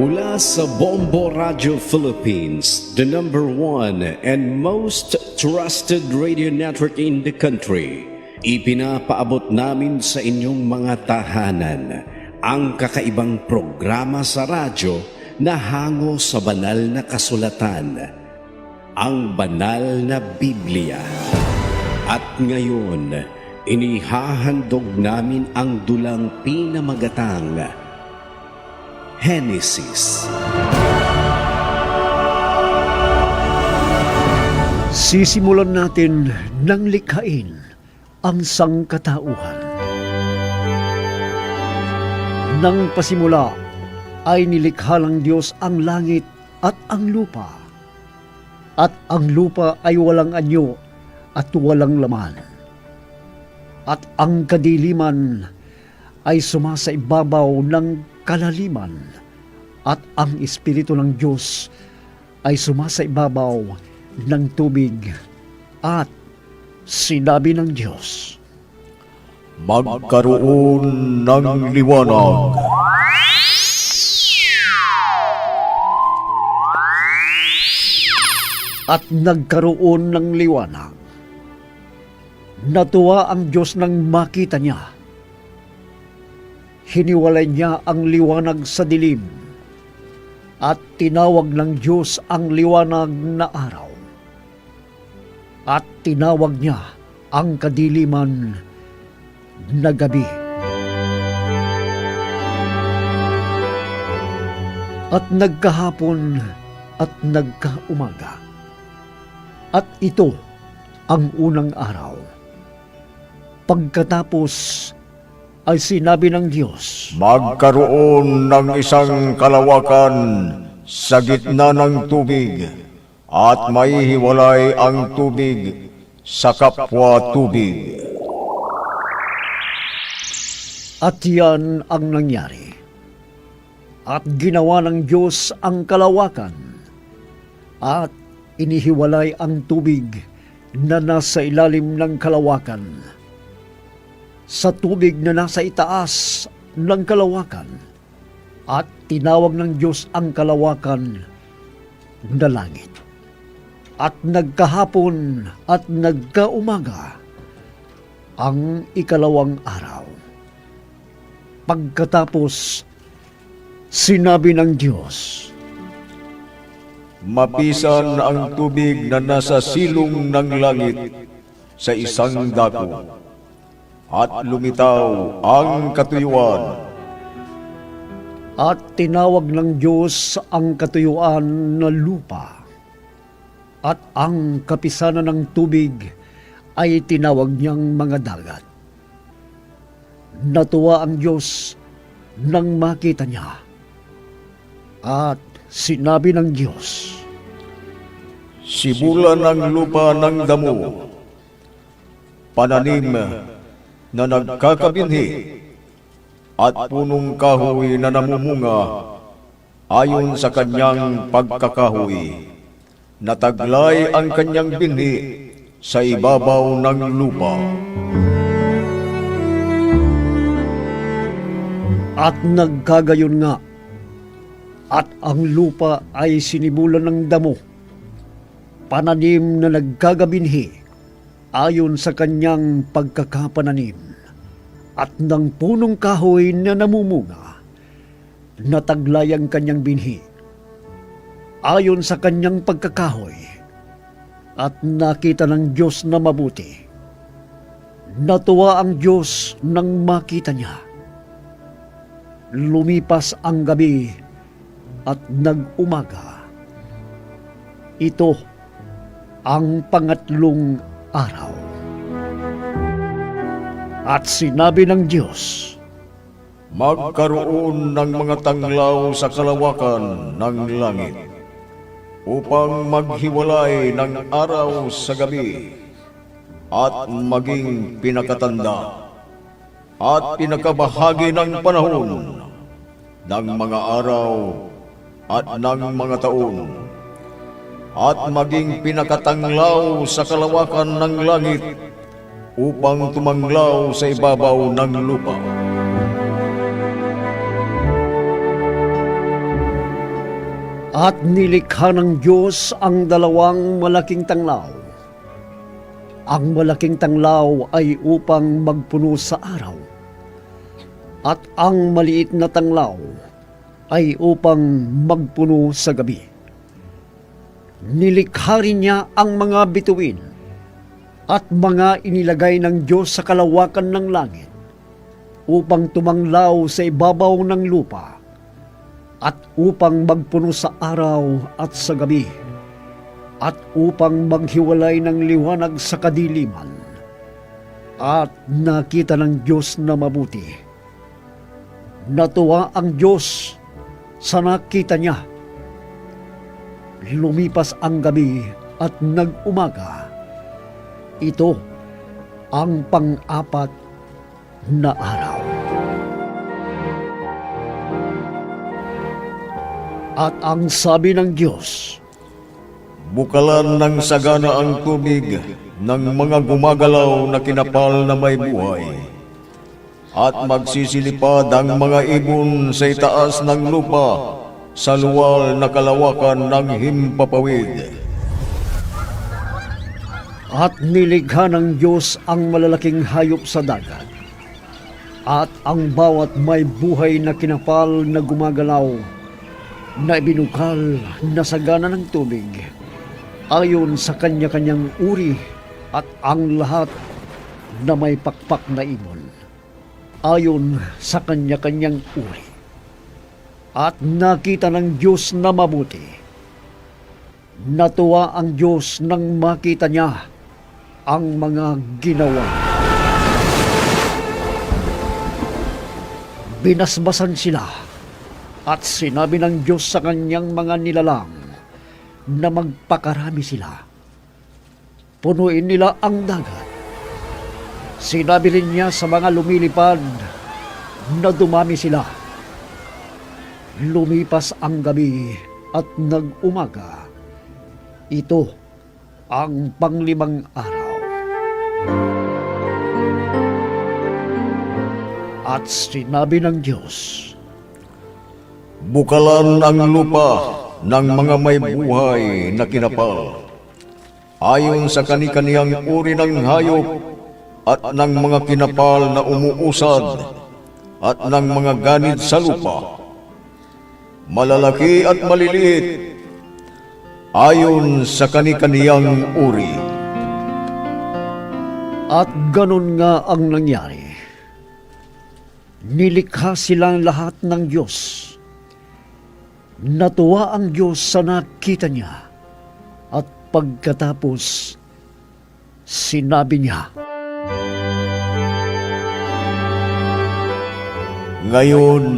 Mula sa Bombo Radio Philippines, the number one and most trusted radio network in the country, ipinapaabot namin sa inyong mga tahanan ang kakaibang programa sa radyo na hango sa banal na kasulatan, ang banal na Biblia. At ngayon, inihahandog namin ang dulang pinamagatang Genesis. Sisimulan natin ng likhain ang sangkatauhan. Nang pasimula ay nilikha ng Diyos ang langit at ang lupa. At ang lupa ay walang anyo at walang laman. At ang kadiliman ay sumasa ibabaw ng kalaliman, at ang Espiritu ng Diyos ay sumasa ibabaw ng tubig. At sinabi ng Diyos, magkaroon ng liwanag. At nagkaroon ng liwanag. Natuwa ang Diyos nang makita niya. Hiniwalay niya ang liwanag sa dilim, at tinawag ng Diyos ang liwanag na araw. At tinawag niya ang kadiliman na gabi. At nagkahapon at nagkaumaga. At ito ang unang araw. Pagkatapos ay sinabi ng Diyos, Magkaroon ng isang kalawakan sa gitna ng tubig, at maihiwalay ang tubig sa kapwa tubig. at yan ang nangyari. At ginawa ng Diyos ang kalawakan, at inihiwalay ang tubig na nasa ilalim ng kalawakan sa tubig na nasa itaas ng kalawakan, at tinawag ng Diyos ang kalawakan na langit. At nagkahapon at nagkaumaga ang ikalawang araw. Pagkatapos, sinabi ng Diyos, Mapisan ang tubig na nasa silong ng langit sa isang dako, at lumitaw ang katuyuan. at tinawag ng Diyos ang katuyuan na lupa, at ang kapisanan ng tubig ay tinawag niyang mga dagat. Natuwa ang Diyos nang makita niya, at sinabi ng Diyos, Sibulan ng lupa ng damo, pananim na nagkakabinhi, at punong kahoy na namumunga ayon sa kanyang pagkakahoy, nataglay ang kanyang binhi sa ibabaw ng lupa. At nagkagayon nga, at ang lupa ay sinibulan ng damo, pananim na nagkagabinhi ayon sa kanyang pagkakapananim, at ng punong kahoy na namumunga, nataglay ang kanyang binhi ayon sa kanyang pagkakahoy. At nakita ng Diyos na mabuti. Natuwa ang Diyos nang makita niya. Lumipas ang gabi at nag-umaga. Ito ang pangatlong araw. At sinabi ng Diyos, Magkaroon ng mga tanglaw sa kalawakan ng langit, upang maghiwalay ng araw sa gabi, at maging pinakatanda at pinakabahagi ng panahon ng mga araw at ng mga taon, at maging pinakatanglaw sa kalawakan ng langit upang tumanglaw sa ibabaw ng lupa. At nilikha ng Diyos ang dalawang malaking tanglaw. Ang malaking tanglaw ay upang magpuno sa araw, at ang maliit na tanglaw ay upang magpuno sa gabi. Nilikha rin niya ang mga bituin at mga inilagay ng Diyos sa kalawakan ng langit upang tumanglaw sa ibabaw ng lupa at upang magpuno sa araw at sa gabi at upang maghiwalay ng liwanag sa kadiliman. At nakita ng Diyos na mabuti. Natuwa ang Diyos sa nakita niya. Lumipas ang gabi at nag-umaga. Ito ang pang-apat na araw. At ang sabi ng Diyos, Bukalan ng sagana ang tubig ng mga gumagalaw na kinapal na may buhay, at magsisilipad ang mga ibon sa itaas ng lupa sa luwal na kalawakan ng himpapawid. at nilikha ng Diyos ang malalaking hayop sa dagat, at ang bawat may buhay na kinapal na gumagalaw na ibinukal na sagana ng tubig ayon sa kanya-kanyang uri, at ang lahat na may pakpak na ibon ayon sa kanya-kanyang uri. At nakita ng Diyos na mabuti. Natuwa ang Diyos nang makita niya ang mga ginawa. Binasbasan sila, at sinabi ng Diyos sa kanyang mga nilalang na magpakarami sila. Punuin nila ang dagat. Sinabi rin niya sa mga lumilipad na dumami sila. Lumipas ang gabi at nag-umaga. Ito ang panglimang araw. At sinabi ng Diyos, Bukalan ang lupa ng mga may buhay na kinapal, ayon sa kani-kaniyang uri ng hayop, at ng mga kinapal na umuusad, at ng mga ganid sa lupa, malalaki at maliliit, ayon sa kani-kaniyang uri. at ganun nga ang nangyari. Nilikha silang lahat ng Diyos. Natuwa ang Diyos sa nakita niya, at pagkatapos, sinabi niya, Ngayon,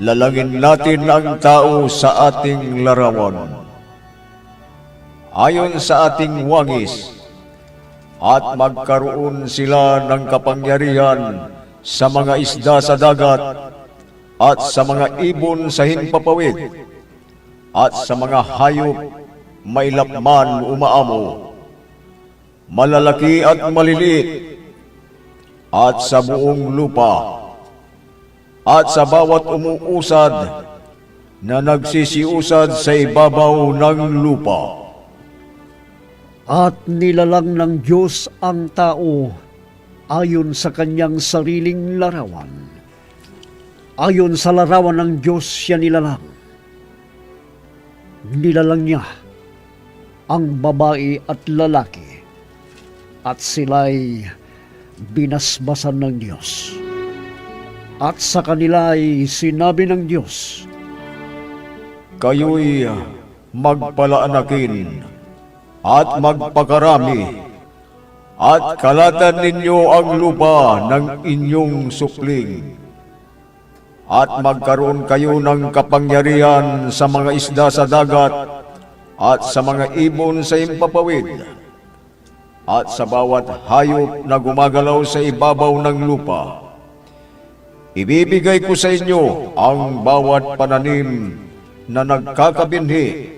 lalagin natin ang tao sa ating larawan, ayon sa ating wangis, at magkaroon sila ng kapangyarihan sa mga isda sa dagat, at sa mga ibon sa himpapawid, at sa mga hayop may lakman umaamo, malalaki at maliliit, at sa buong lupa, at sa bawat umuusad na nagsisiusad sa ibabaw ng lupa. at nilalang ng Diyos ang tao ayon sa kanyang sariling larawan. Ayon sa larawan ng Diyos siya nilalang. Nilalang niya ang babae at lalaki, at sila'y binasbasan ng Diyos. At sa kanila'y sinabi ng Diyos, Kayo'y magpalaanakin at magpakarami, at kalatan ninyo ang lupa ng inyong supling, at magkaroon kayo ng kapangyarihan sa mga isda sa dagat, at sa mga ibon sa himpapawid, at sa bawat hayop na gumagalaw sa ibabaw ng lupa. Ibibigay ko sa inyo ang bawat pananim na nagkakabinhi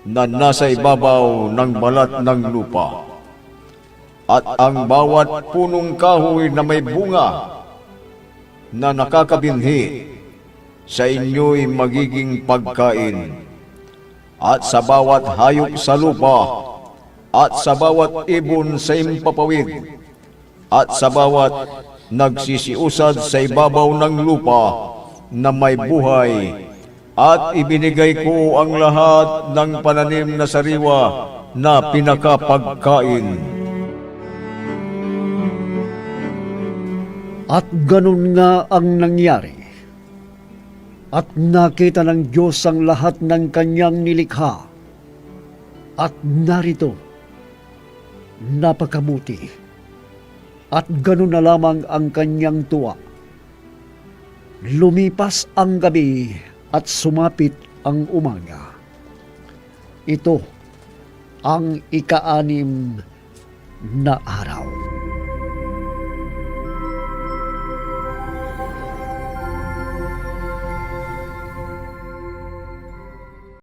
na nasa ibabaw ng balat ng lupa, at ang bawat punong kahoy na may bunga na nakakabinhi sa inyo'y magiging pagkain. At sa bawat hayop sa lupa, at sa bawat ibon sa impapawid, at sa bawat nagsisiusad sa ibabaw ng lupa na may buhay, at ibinigay ko ang lahat ng pananim na sariwa na pinakapagkain. At ganun nga ang nangyari. At nakita ng Diyos ang lahat ng kanyang nilikha. At narito, napakabuti. At ganun na lamang ang kanyang tuwa. Lumipas ang gabi at sumapit ang umaga. Ito ang ika-anim na araw.